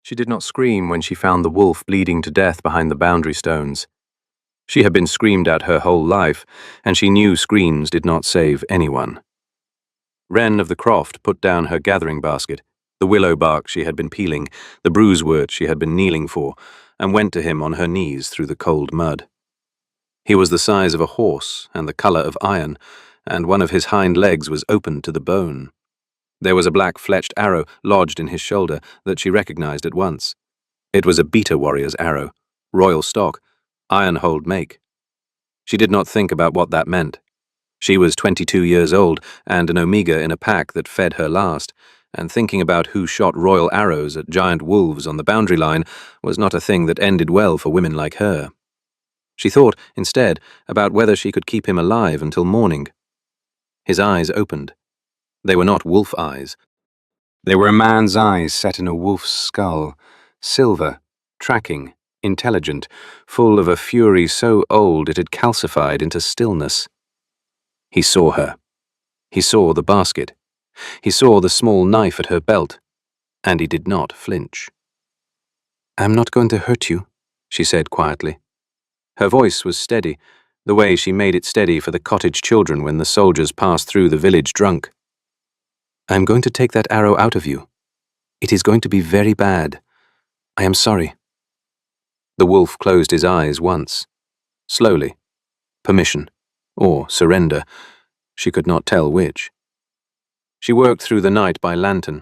She did not scream when she found the wolf bleeding to death behind the boundary stones. She had been screamed at her whole life, and she knew screams did not save anyone. Wren of the Croft put down her gathering basket, the willow bark she had been peeling, the bruisewort she had been kneeling for, and went to him on her knees through the cold mud. He was the size of a horse and the color of iron, and one of his hind legs was open to the bone. There was a black fletched arrow lodged in his shoulder that she recognized at once. It was a Beta warrior's arrow, royal stock, iron-hold make. She did not think about what that meant. She was 22 years old and an Omega in a pack that fed her last, and thinking about who shot royal arrows at giant wolves on the boundary line was not a thing that ended well for women like her. She thought, instead, about whether she could keep him alive until morning. His eyes opened. They were not wolf eyes. They were a man's eyes set in a wolf's skull, silver, tracking, intelligent, full of a fury so old it had calcified into stillness. He saw her. He saw the basket. He saw the small knife at her belt, and he did not flinch. "I'm not going to hurt you," she said quietly. Her voice was steady, the way she made it steady for the cottage children when the soldiers passed through the village drunk. "I'm going to take that arrow out of you. It is going to be very bad. I am sorry." The wolf closed his eyes once, slowly. Permission, or surrender. She could not tell which. She worked through the night by lantern.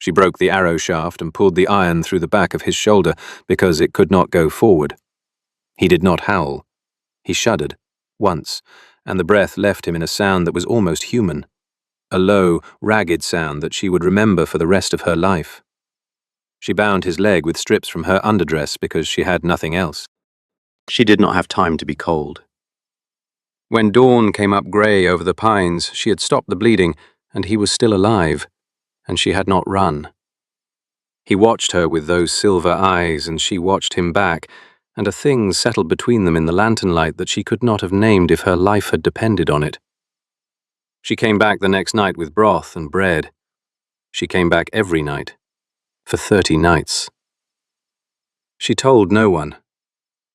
She broke the arrow shaft and pulled the iron through the back of his shoulder because it could not go forward. He did not howl. He shuddered, once, and the breath left him in a sound that was almost human, a low, ragged sound that she would remember for the rest of her life. She bound his leg with strips from her underdress because she had nothing else. She did not have time to be cold. When dawn came up grey over the pines, she had stopped the bleeding, and he was still alive, and she had not run. He watched her with those silver eyes, and she watched him back, and a thing settled between them in the lantern light that she could not have named if her life had depended on it. She came back the next night with broth and bread. She came back every night, for 30 nights. She told no one.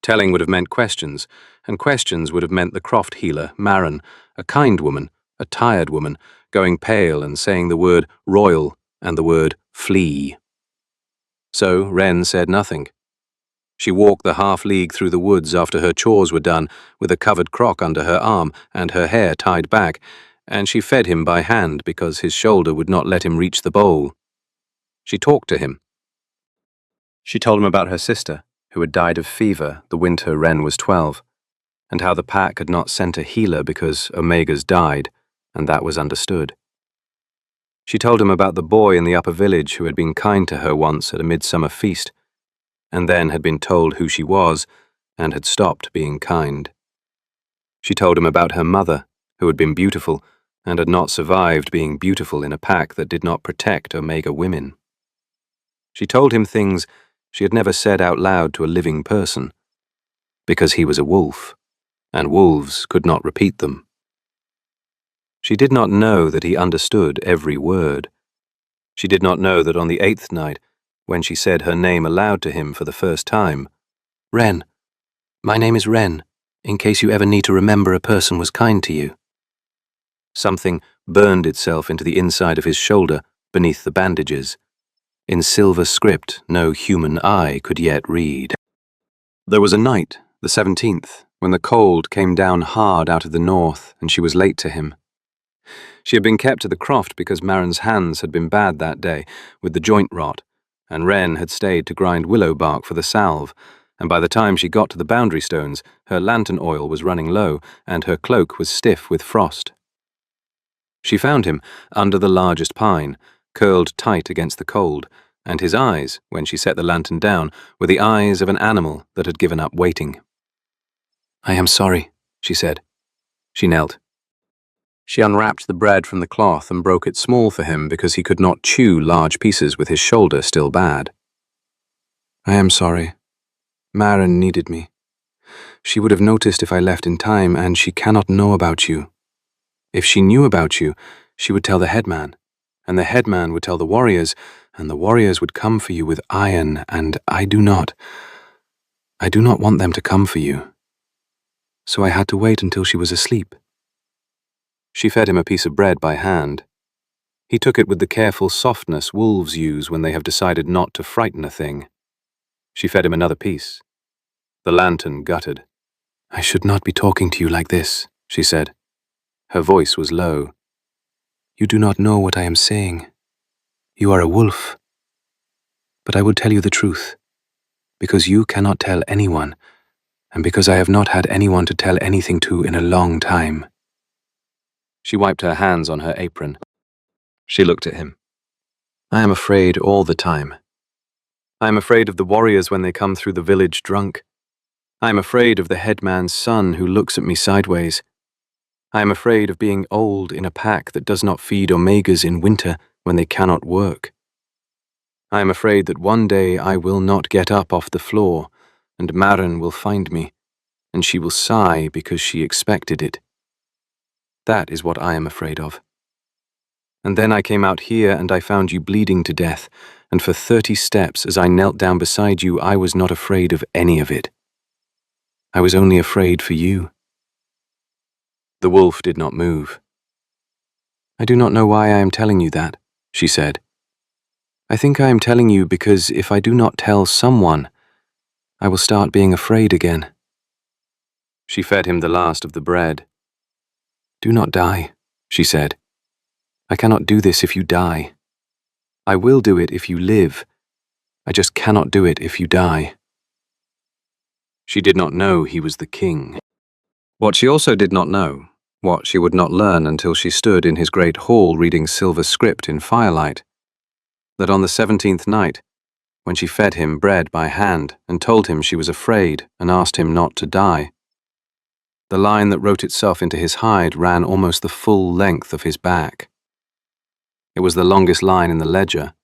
Telling would have meant questions, and questions would have meant the Croft healer, Marin, a kind woman, a tired woman, going pale and saying the word royal and the word flee. So Wren said nothing. She walked the half-league through the woods after her chores were done, with a covered crock under her arm and her hair tied back, and she fed him by hand because his shoulder would not let him reach the bowl. She talked to him. She told him about her sister, who had died of fever the winter Wren was 12, and how the pack had not sent a healer because Omegas died, and that was understood. She told him about the boy in the upper village who had been kind to her once at a midsummer feast, and then had been told who she was, and had stopped being kind. She told him about her mother, who had been beautiful, and had not survived being beautiful in a pack that did not protect Omega women. She told him things she had never said out loud to a living person, because he was a wolf, and wolves could not repeat them. She did not know that he understood every word. She did not know that on the 8th night, when she said her name aloud to him for the first time, "Wren, my name is Wren, in case you ever need to remember a person was kind to you." Something burned itself into the inside of his shoulder beneath the bandages, in silver script no human eye could yet read. There was a night, the 17th, when the cold came down hard out of the north and she was late to him. She had been kept to the Croft because Marin's hands had been bad that day with the joint rot, and Wren had stayed to grind willow bark for the salve, and by the time she got to the boundary stones, her lantern oil was running low and her cloak was stiff with frost. She found him under the largest pine, curled tight against the cold, and his eyes, when she set the lantern down, were the eyes of an animal that had given up waiting. "I am sorry," she said. She knelt. She unwrapped the bread from the cloth and broke it small for him because he could not chew large pieces with his shoulder still bad. "I am sorry. Marin needed me. She would have noticed if I left in time, and she cannot know about you. If she knew about you, she would tell the headman, and the headman would tell the warriors, and the warriors would come for you with iron, and I do not want them to come for you. So I had to wait until she was asleep. She fed him a piece of bread by hand. He took it with the careful softness wolves use when they have decided not to frighten a thing. She fed him another piece. The lantern guttered. "I should not be talking to you like this," she said. Her voice was low. "You do not know what I am saying. You are a wolf. But I will tell you the truth, because you cannot tell anyone, and because I have not had anyone to tell anything to in a long time." She wiped her hands on her apron. She looked at him. "I am afraid all the time. I am afraid of the warriors when they come through the village drunk. I am afraid of the headman's son who looks at me sideways. I am afraid of being old in a pack that does not feed omegas in winter when they cannot work. I am afraid that one day I will not get up off the floor, and Maren will find me, and she will sigh because she expected it. That is what I am afraid of. And then I came out here and I found you bleeding to death, and for 30 steps as I knelt down beside you I was not afraid of any of it. I was only afraid for you." The wolf did not move. "I do not know why I am telling you that," she said. "I think I am telling you because if I do not tell someone, I will start being afraid again." She fed him the last of the bread. "Do not die," she said. "I cannot do this if you die. I will do it if you live. I just cannot do it if you die." She did not know he was the king. What she also did not know, what she would not learn until she stood in his great hall reading silver script in firelight, that on the 17th night, when she fed him bread by hand and told him she was afraid and asked him not to die, the line that wrote itself into his hide ran almost the full length of his back. It was the longest line in the ledger.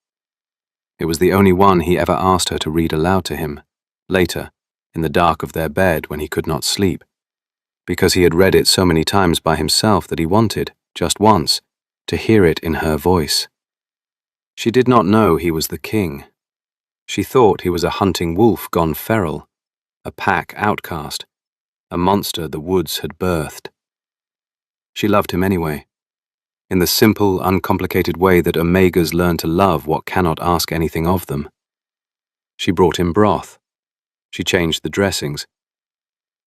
It was the only one he ever asked her to read aloud to him, later, in the dark of their bed when he could not sleep, because he had read it so many times by himself that he wanted, just once, to hear it in her voice. She did not know he was the king. She thought he was a hunting wolf gone feral, a pack outcast, a monster the woods had birthed. She loved him anyway, in the simple, uncomplicated way that omegas learn to love what cannot ask anything of them. She brought him broth. She changed the dressings.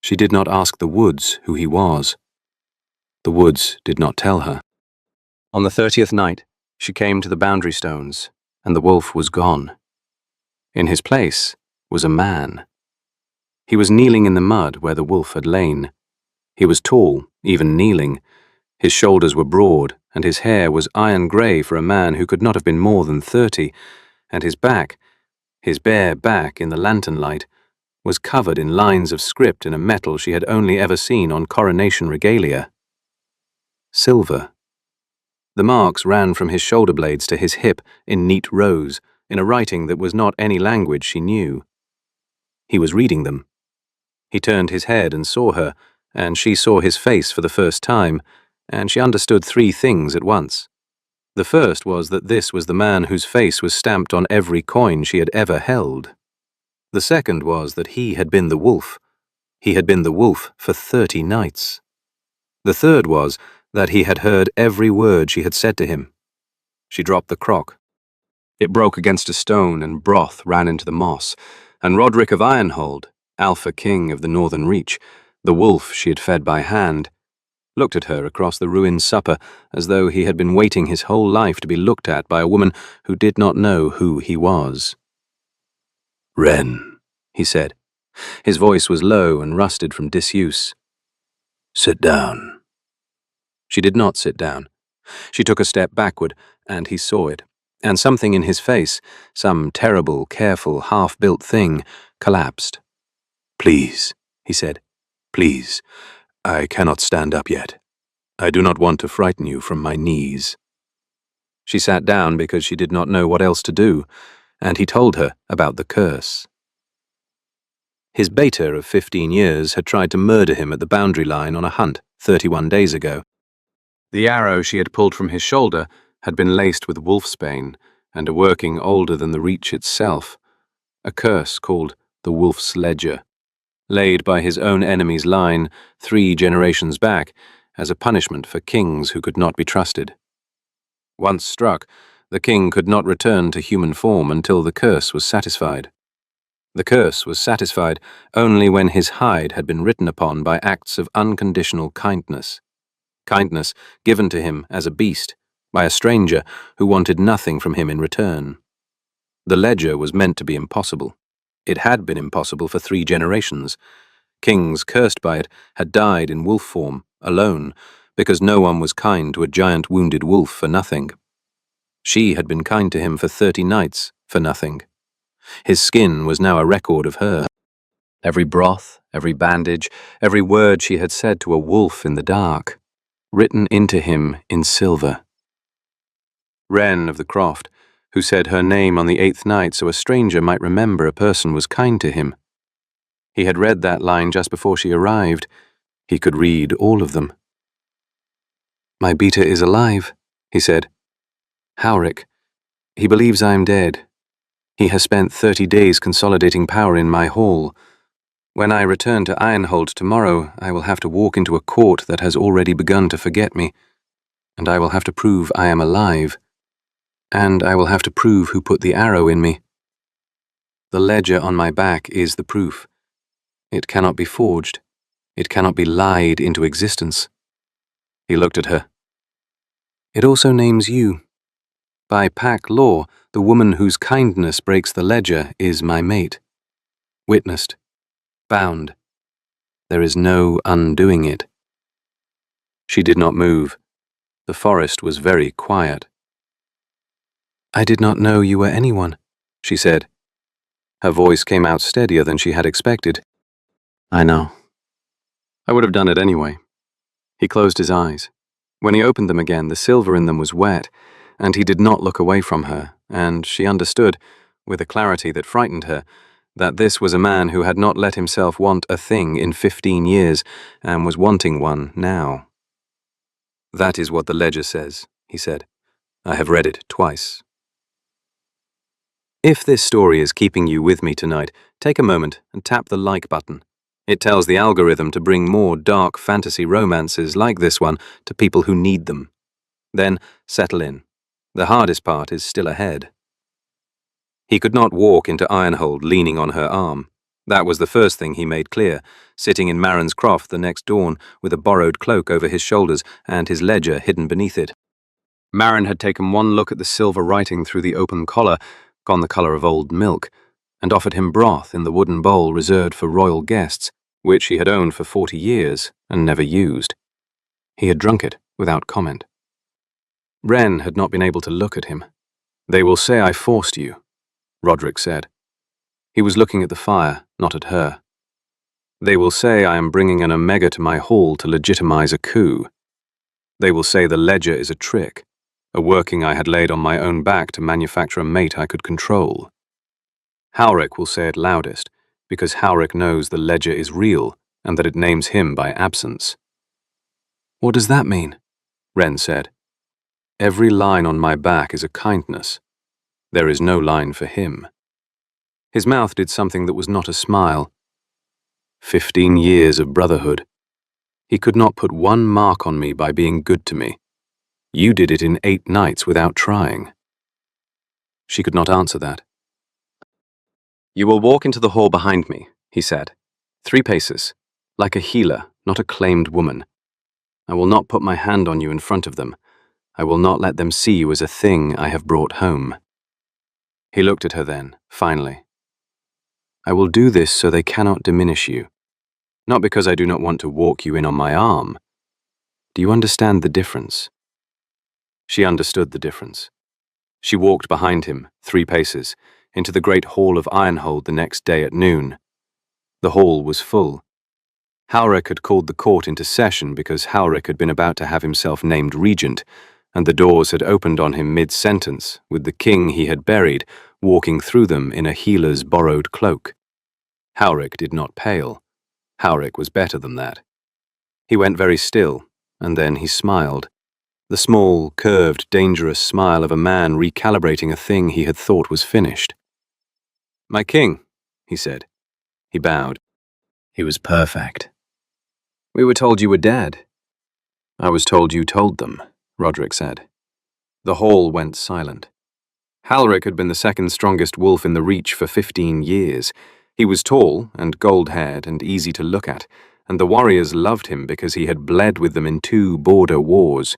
She did not ask the woods who he was. The woods did not tell her. On the 30th night, she came to the boundary stones, and the wolf was gone. In his place was a man. He was kneeling in the mud where the wolf had lain. He was tall, even kneeling. His shoulders were broad, and his hair was iron grey for a man who could not have been more than 30, and his back, his bare back in the lantern light, was covered in lines of script in a metal she had only ever seen on coronation regalia. Silver. The marks ran from his shoulder blades to his hip in neat rows, in a writing that was not any language she knew. He was reading them. He turned his head and saw her, and she saw his face for the first time, and she understood 3 things at once. The first was that this was the man whose face was stamped on every coin she had ever held. The second was that he had been the wolf. He had been the wolf for 30 nights. The third was that he had heard every word she had said to him. She dropped the crock. It broke against a stone and broth ran into the moss, and Roderick of Ironhold, Alpha King of the Northern Reach, the wolf she had fed by hand, looked at her across the ruined supper as though he had been waiting his whole life to be looked at by a woman who did not know who he was. "Wren," he said. His voice was low and rusted from disuse. "Sit down." She did not sit down. She took a step backward, and he saw it, and something in his face, some terrible, careful, half-built thing, collapsed. "Please," he said. "Please. I cannot stand up yet. I do not want to frighten you from my knees." She sat down because she did not know what else to do, and he told her about the curse. His beta of 15 years had tried to murder him at the boundary line on a hunt 31 days ago. The arrow she had pulled from his shoulder had been laced with wolfsbane, and a working older than the Reach itself, a curse called the Wolf's Ledger, laid by his own enemy's line 3 generations back as a punishment for kings who could not be trusted. Once struck, the king could not return to human form until the curse was satisfied. The curse was satisfied only when his hide had been written upon by acts of unconditional kindness. Kindness given to him as a beast, by a stranger who wanted nothing from him in return. The ledger was meant to be impossible. It had been impossible for 3 generations. Kings cursed by it had died in wolf form, alone, because no one was kind to a giant wounded wolf for nothing. She had been kind to him for 30 nights, for nothing. His skin was now a record of her. Every broth, every bandage, every word she had said to a wolf in the dark, written into him in silver. Wren of the Croft, who said her name on the 8th night so a stranger might remember a person was kind to him. He had read that line just before she arrived. He could read all of them. "My beta is alive," he said. "Howrick. He believes I am dead. He has spent 30 days consolidating power in my hall. When I return to Ironhold tomorrow, I will have to walk into a court that has already begun to forget me, and I will have to prove I am alive, and I will have to prove who put the arrow in me. The ledger on my back is the proof. It cannot be forged. It cannot be lied into existence." He looked at her. "It also names you. By pack law, the woman whose kindness breaks the ledger is my mate. Witnessed. Bound. There is no undoing it." She did not move. The forest was very quiet. "I did not know you were anyone," she said. Her voice came out steadier than she had expected. "I know. I would have done it anyway." He closed his eyes. When he opened them again, the silver in them was wet, and he did not look away from her, and she understood, with a clarity that frightened her, that this was a man who had not let himself want a thing in 15 years, and was wanting one now. "That is what the ledger says," he said. "I have read it twice." If this story is keeping you with me tonight, take a moment and tap the like button. It tells the algorithm to bring more dark fantasy romances like this one to people who need them. Then settle in. The hardest part is still ahead. He could not walk into Ironhold leaning on her arm. That was the first thing he made clear, sitting in Marin's Croft the next dawn with a borrowed cloak over his shoulders and his ledger hidden beneath it. Marin had taken one look at the silver writing through the open collar, gone the colour of old milk, and offered him broth in the wooden bowl reserved for royal guests, which he had owned for 40 years and never used. He had drunk it without comment. Wren had not been able to look at him. "They will say I forced you," Roderick said. He was looking at the fire, not at her. "They will say I am bringing an Omega to my hall to legitimize a coup. They will say the ledger is a trick, a working I had laid on my own back to manufacture a mate I could control. Howrick will say it loudest, because Howrick knows the ledger is real and that it names him by absence." "What does that mean?" Wren said. "Every line on my back is a kindness. There is no line for him." His mouth did something that was not a smile. 15 years of brotherhood. He could not put one mark on me by being good to me. You did it in 8 nights without trying. She could not answer that. "You will walk into the hall behind me," he said. 3 paces, like a healer, not a claimed woman. I will not put my hand on you in front of them. I will not let them see you as a thing I have brought home. He looked at her then, finally. "I will do this so they cannot diminish you. Not because I do not want to walk you in on my arm. Do you understand the difference?" She understood the difference. She walked behind him, 3 paces, into the great hall of Ironhold the next day at noon. The hall was full. Howrick had called the court into session because Howrick had been about to have himself named regent, and the doors had opened on him mid-sentence, with the king he had buried walking through them in a healer's borrowed cloak. Howrick did not pale. Howrick was better than that. He went very still, and then he smiled. The small, curved, dangerous smile of a man recalibrating a thing he had thought was finished. "My king," he said. He bowed. He was perfect. "We were told you were dead." "I was told you told them," Roderick said. The hall went silent. Halric had been the second strongest wolf in the Reach for 15 years. He was tall and gold-haired and easy to look at, and the warriors loved him because he had bled with them in 2 border wars.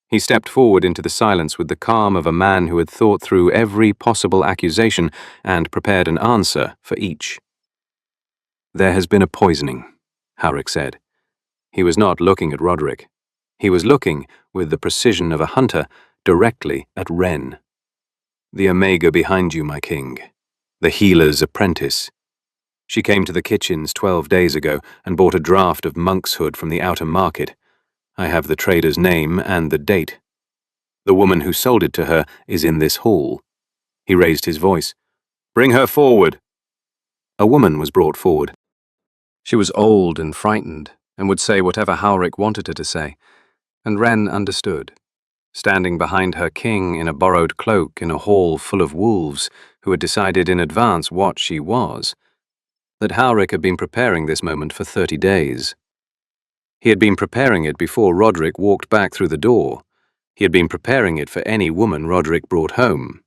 He stepped forward into the silence with the calm of a man who had thought through every possible accusation and prepared an answer for each. "There has been a poisoning," Halric said. He was not looking at Roderick. He was looking, with the precision of a hunter, directly at Wren. "The Omega behind you, my king. The healer's apprentice. She came to the kitchens 12 days ago and bought a draft of monkshood from the outer market. I have the trader's name and the date. The woman who sold it to her is in this hall." He raised his voice. "Bring her forward." A woman was brought forward. She was old and frightened, and would say whatever Halric wanted her to say, and Wren understood. Standing behind her king in a borrowed cloak in a hall full of wolves who had decided in advance what she was, that Halric had been preparing this moment for 30 days. He had been preparing it before Roderick walked back through the door. He had been preparing it for any woman Roderick brought home.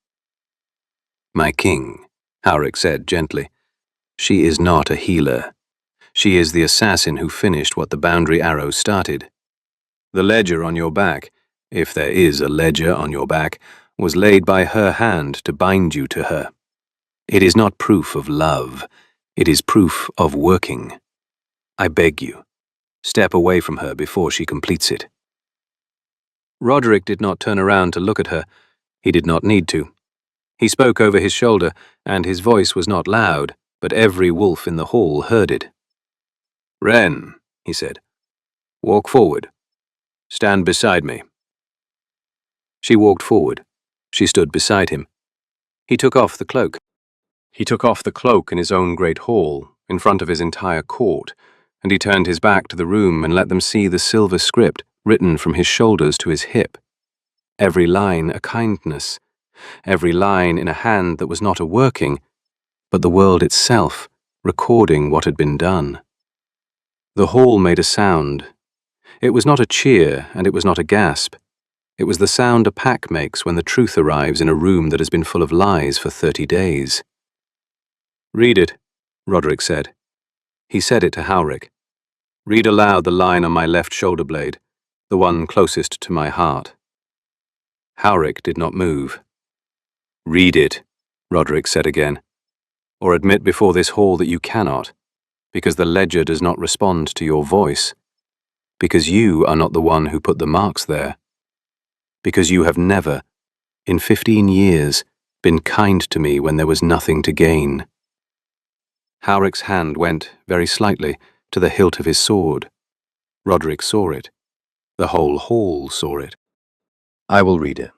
"My king," Halric said gently, "she is not a healer. She is the assassin who finished what the boundary arrow started. The ledger on your back, if there is a ledger on your back, was laid by her hand to bind you to her. It is not proof of love. It is proof of working. I beg you, step away from her before she completes it." Roderick did not turn around to look at her. He did not need to. He spoke over his shoulder, and his voice was not loud, but every wolf in the hall heard it. "Wren," he said, "walk forward. Stand beside me." She walked forward. She stood beside him. He took off the cloak. He took off the cloak in his own great hall, in front of his entire court, and he turned his back to the room and let them see the silver script written from his shoulders to his hip. Every line a kindness, every line in a hand that was not a working, but the world itself, recording what had been done. The hall made a sound. It was not a cheer, and it was not a gasp. It was the sound a pack makes when the truth arrives in a room that has been full of lies for 30 days. "Read it," Roderick said. He said it to Halric. "Read aloud the line on my left shoulder blade, the one closest to my heart." Halric did not move. "Read it," Roderick said again, "or admit before this hall that you cannot, because the ledger does not respond to your voice, because you are not the one who put the marks there, because you have never, in 15 years, been kind to me when there was nothing to gain." Halric's hand went, very slightly, to the hilt of his sword. Roderick saw it. The whole hall saw it. "I will read it,"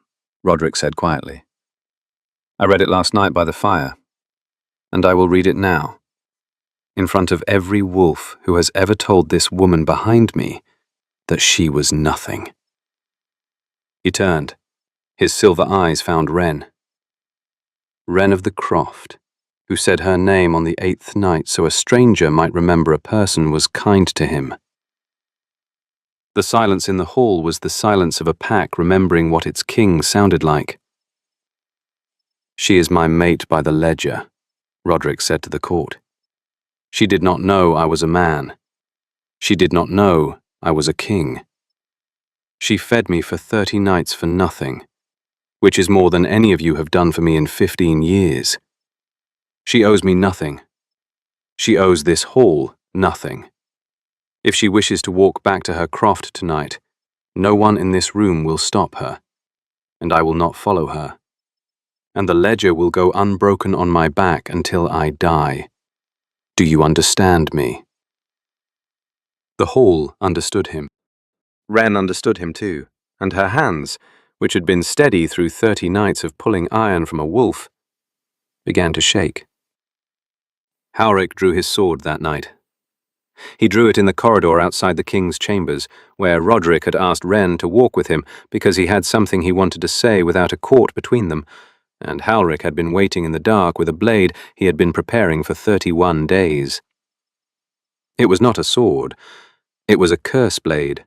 Roderick said quietly. "I read it last night by the fire, and I will read it now, in front of every wolf who has ever told this woman behind me that she was nothing." He turned. His silver eyes found Wren. Wren of the Croft, who said her name on the 8th night so a stranger might remember a person was kind to him. The silence in the hall was the silence of a pack remembering what its king sounded like. "She is my mate by the ledger," Roderick said to the court. "She did not know I was a man. She did not know I was a king. She fed me for 30 nights for nothing, which is more than any of you have done for me in 15 years. She owes me nothing. She owes this hall nothing. If she wishes to walk back to her croft tonight, no one in this room will stop her, and I will not follow her. And the ledger will go unbroken on my back until I die. Do you understand me?" The hall understood him. Wren understood him too, and her hands, which had been steady through 30 nights of pulling iron from a wolf, began to shake. Halric drew his sword that night. He drew it in the corridor outside the king's chambers, where Roderick had asked Wren to walk with him because he had something he wanted to say without a court between them, and Halric had been waiting in the dark with a blade he had been preparing for 31 days. It was not a sword. It was a curse blade.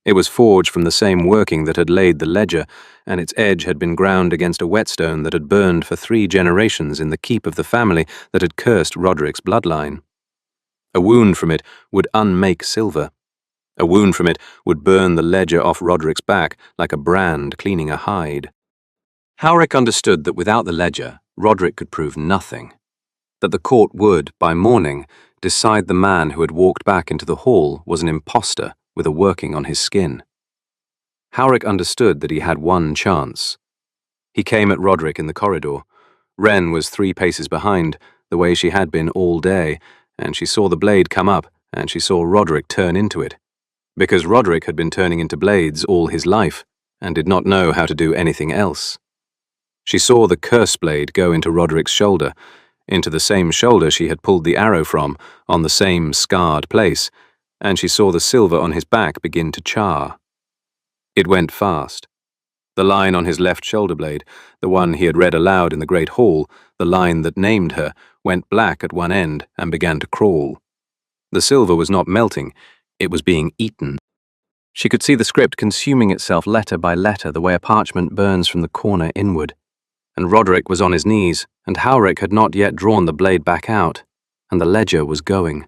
It was forged from the same working that had laid the ledger, and its edge had been ground against a whetstone that had burned for 3 generations in the keep of the family that had cursed Roderick's bloodline. A wound from it would unmake silver. A wound from it would burn the ledger off Roderick's back like a brand cleaning a hide. Halric understood that without the ledger, Roderick could prove nothing. That the court would, by morning, decide the man who had walked back into the hall was an impostor with a working on his skin. Halric understood that he had one chance. He came at Roderick in the corridor. Wren was 3 paces behind, the way she had been all day, and she saw the blade come up, and she saw Roderick turn into it. Because Roderick had been turning into blades all his life, and did not know how to do anything else. She saw the curse blade go into Roderick's shoulder, into the same shoulder she had pulled the arrow from, on the same scarred place, and she saw the silver on his back begin to char. It went fast. The line on his left shoulder blade, the one he had read aloud in the great hall, the line that named her, went black at one end and began to crawl. The silver was not melting, it was being eaten. She could see the script consuming itself letter by letter the way a parchment burns from the corner inward. And Roderick was on his knees, and Halric had not yet drawn the blade back out, and the ledger was going.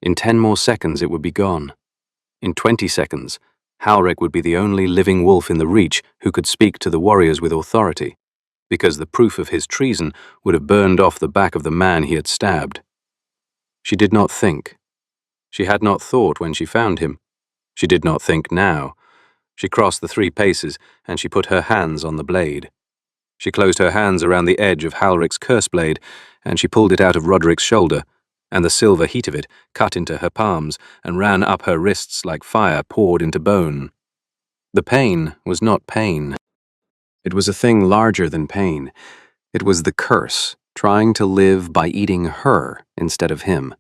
In 10 more seconds it would be gone. In 20 seconds, Halric would be the only living wolf in the Reach who could speak to the warriors with authority, because the proof of his treason would have burned off the back of the man he had stabbed. She did not think. She had not thought when she found him. She did not think now. She crossed the 3 paces, and she put her hands on the blade. She closed her hands around the edge of Halric's curse blade, and she pulled it out of Roderick's shoulder, and the silver heat of it cut into her palms and ran up her wrists like fire poured into bone. The pain was not pain. It was a thing larger than pain. It was the curse, trying to live by eating her instead of him.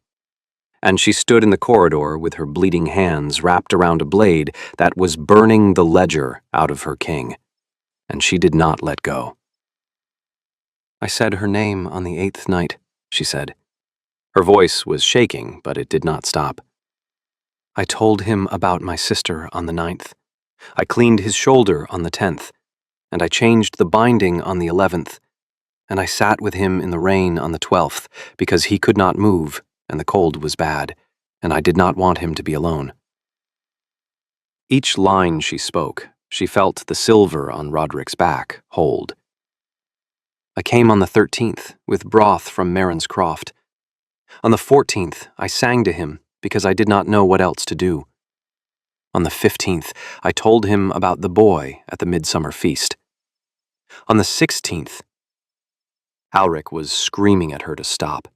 And she stood in the corridor with her bleeding hands wrapped around a blade that was burning the ledger out of her king. And she did not let go. "I said her name on the 8th night," she said. Her voice was shaking, but it did not stop. "I told him about my sister on the 9th. I cleaned his shoulder on the 10th, and I changed the binding on the 11th, and I sat with him in the rain on the 12th, because he could not move, and the cold was bad, and I did not want him to be alone." Each line she spoke, she felt the silver on Roderick's back hold. "I came on the 13th, with broth from Marin's Croft. On the 14th, I sang to him, because I did not know what else to do. On the 15th, I told him about the boy at the midsummer feast. On the 16th, Halric was screaming at her to stop.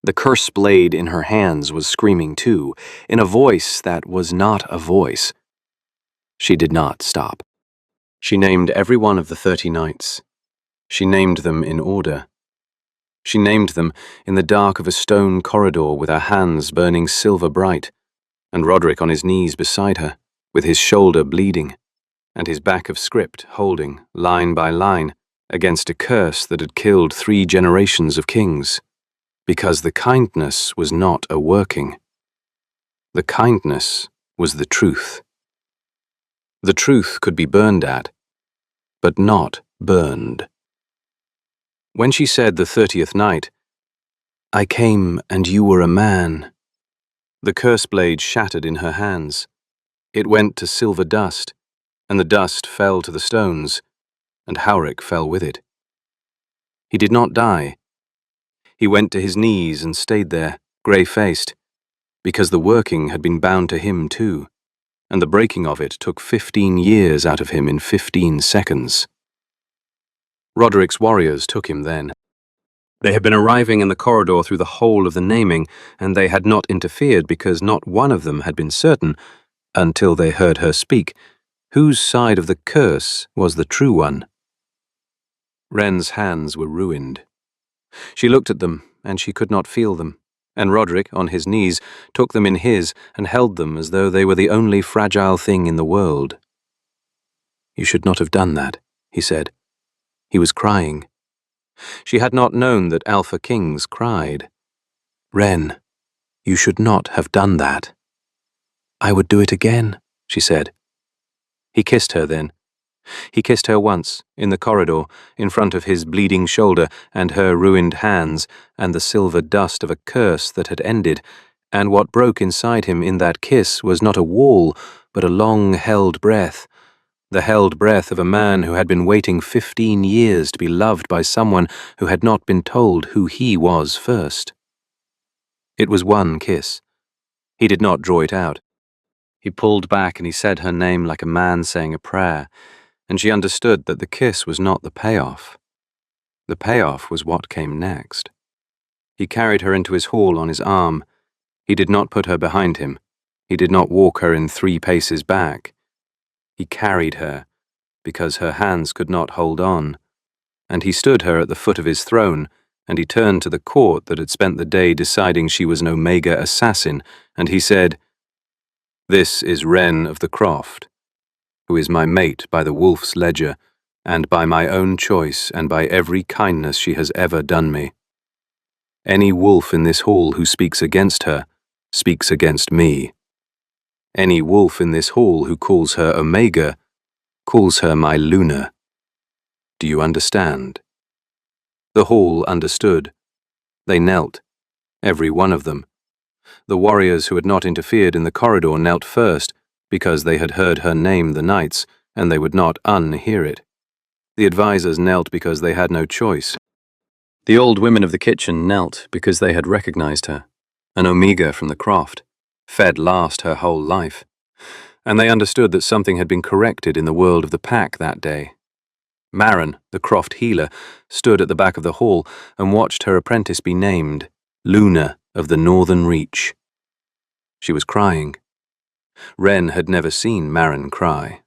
The curse blade in her hands was screaming too, in a voice that was not a voice. She did not stop. She named every one of the 30 knights. She named them in order. She named them in the dark of a stone corridor with her hands burning silver bright, and Roderick on his knees beside her, with his shoulder bleeding, and his back of script holding, line by line, against a curse that had killed 3 generations of kings, because the kindness was not a working. The kindness was the truth. The truth could be burned at, but not burned. When she said the 30th night, "I came and you were a man," the curse blade shattered in her hands. It went to silver dust, and the dust fell to the stones, and Halric fell with it. He did not die. He went to his knees and stayed there, grey-faced, because the working had been bound to him too, and the breaking of it took 15 years out of him in 15 seconds. Roderick's warriors took him then. They had been arriving in the corridor through the whole of the naming, and they had not interfered because not one of them had been certain, until they heard her speak, whose side of the curse was the true one. Wren's hands were ruined. She looked at them, and she could not feel them. and Roderick, on his knees, took them in his and held them as though they were the only fragile thing in the world. "You should not have done that," he said. He was crying. She had not known that Alpha Kings cried. "Wren, you should not have done that." "I would do it again," she said. He kissed her then. He kissed her once, in the corridor, in front of his bleeding shoulder and her ruined hands, and the silver dust of a curse that had ended, and what broke inside him in that kiss was not a wall, but a long-held breath, the held breath of a man who had been waiting 15 years to be loved by someone who had not been told who he was first. It was one kiss. He did not draw it out. He pulled back and he said her name like a man saying a prayer, and she understood that the kiss was not the payoff. The payoff was what came next. He carried her into his hall on his arm. He did not put her behind him. He did not walk her in 3 paces back. He carried her, because her hands could not hold on, and he stood her at the foot of his throne, and he turned to the court that had spent the day deciding she was an Omega assassin, and he said, "This is Wren of the Croft, who is my mate by the wolf's ledger, and by my own choice and by every kindness she has ever done me. Any wolf in this hall who speaks against her, speaks against me. Any wolf in this hall who calls her Omega, calls her my Luna. Do you understand?" The hall understood. They knelt, every one of them. The warriors who had not interfered in the corridor knelt first, because they had heard her name the knights, and they would not unhear it. The advisors knelt because they had no choice. The old women of the kitchen knelt because they had recognized her, an Omega from the Croft, fed last her whole life, and they understood that something had been corrected in the world of the pack that day. Marin, the Croft healer, stood at the back of the hall and watched her apprentice be named Luna of the Northern Reach. She was crying. Wren had never seen Marin cry.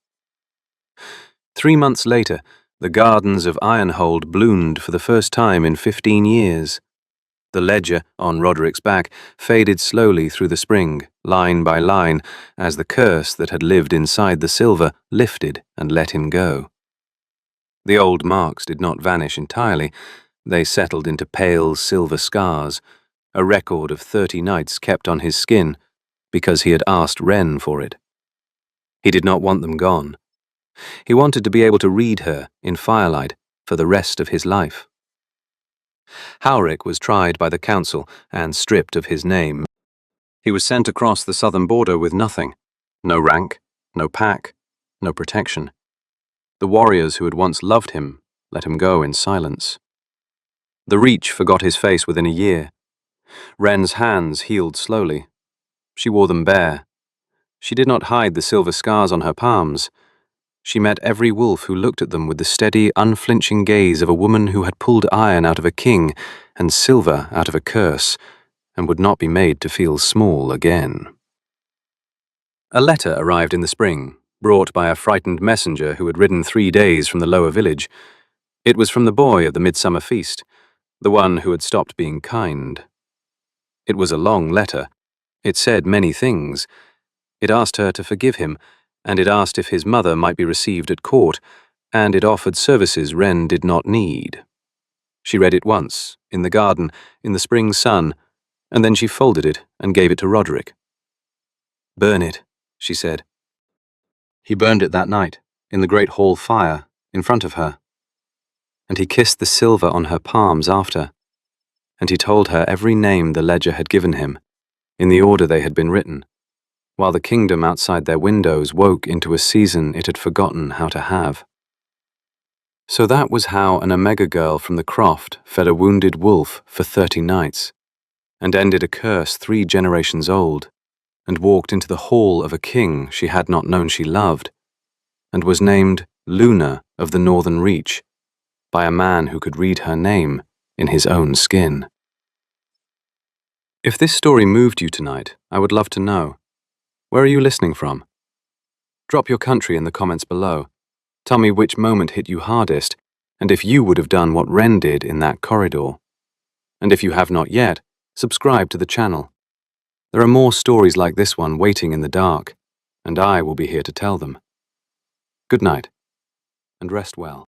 3 months later, the gardens of Ironhold bloomed for the first time in 15 years. The ledger, on Roderick's back, faded slowly through the spring, line by line, as the curse that had lived inside the silver lifted and let him go. The old marks did not vanish entirely. They settled into pale silver scars, a record of 30 nights kept on his skin, because he had asked Wren for it. He did not want them gone. He wanted to be able to read her, in firelight, for the rest of his life. Howrick was tried by the council and stripped of his name. He was sent across the southern border with nothing. No rank, no pack, no protection. The warriors who had once loved him let him go in silence. The Reach forgot his face within a year. Wren's hands healed slowly. She wore them bare. She did not hide the silver scars on her palms. She met every wolf who looked at them with the steady, unflinching gaze of a woman who had pulled iron out of a king and silver out of a curse, and would not be made to feel small again. A letter arrived in the spring, brought by a frightened messenger who had ridden 3 days from the lower village. It was from the boy at the midsummer feast, the one who had stopped being kind. It was a long letter. It said many things. It asked her to forgive him, and it asked if his mother might be received at court, and it offered services Wren did not need. She read it once, in the garden, in the spring sun, and then she folded it and gave it to Roderick. "Burn it," she said. He burned it that night, in the great hall fire, in front of her. And he kissed the silver on her palms after, and he told her every name the ledger had given him, in the order they had been written, while the kingdom outside their windows woke into a season it had forgotten how to have. So that was how an Omega girl from the Croft fed a wounded wolf for 30 nights, and ended a curse 3 generations old, and walked into the hall of a king she had not known she loved, and was named Luna of the Northern Reach, by a man who could read her name in his own skin. If this story moved you tonight, I would love to know. Where are you listening from? Drop your country in the comments below. Tell me which moment hit you hardest, and if you would have done what Wren did in that corridor. And if you have not yet, subscribe to the channel. There are more stories like this one waiting in the dark, and I will be here to tell them. Good night, and rest well.